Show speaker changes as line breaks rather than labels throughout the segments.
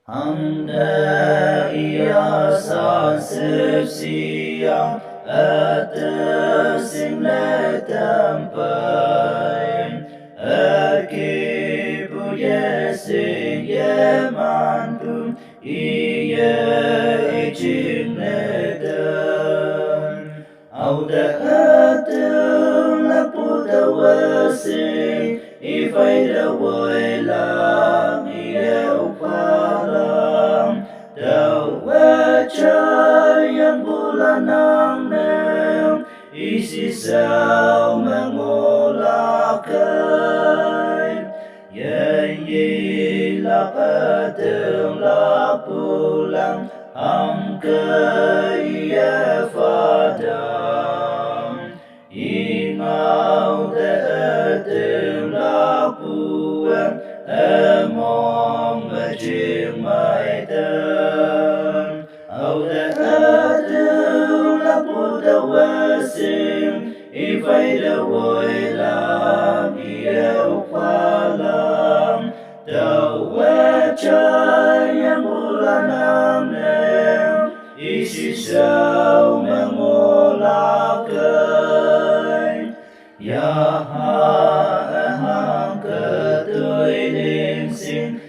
HANGNE YASHAN SHÜPSHI Sing le tempai Aki pu ye sing ye man pu Iye ichin le dem Au de atum la pu de wasi Ifai de woi lam Iye upalam Dau wecha yang bulan nang nem Isi sao mengulakai Yen yi la patung la pulang Ang ke ye fadam Ingau te etung la puang Emong mejing mai tem Au te etung la pu te wesim Ifai te woi lam Ie upalam Tau wecha yang bulan nem Isi sao mengulakai Yahan ke tui linh sinh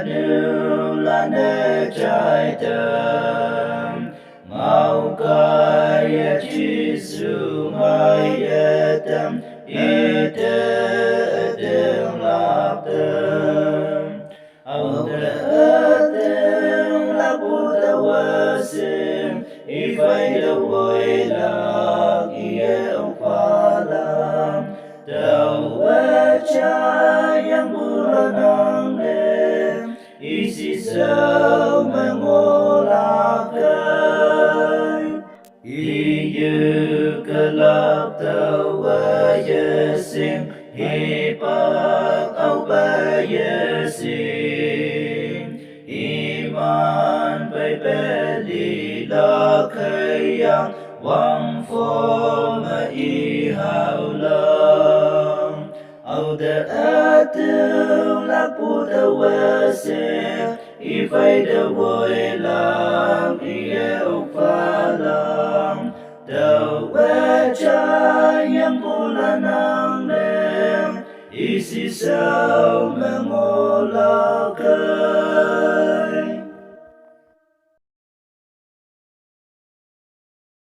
Nu lan de trai tâm Ngau ca ye chi su mai ye tâm Y te tương lạc tâm Au te tương lạc bu te wasim Y phai te vui lạc Ie upa lam Tau wecha yang bulan nang nem Isi sao mengulakai Iyu kelak tau wayasim Hipak au bayasim Iman pai peli la kayang Wang fo ma i hao lang Au de atu la pu de wasim Ifai de woi lam Ie upa lam Tau wecha yang bulan nang nem Isi sao mengulakai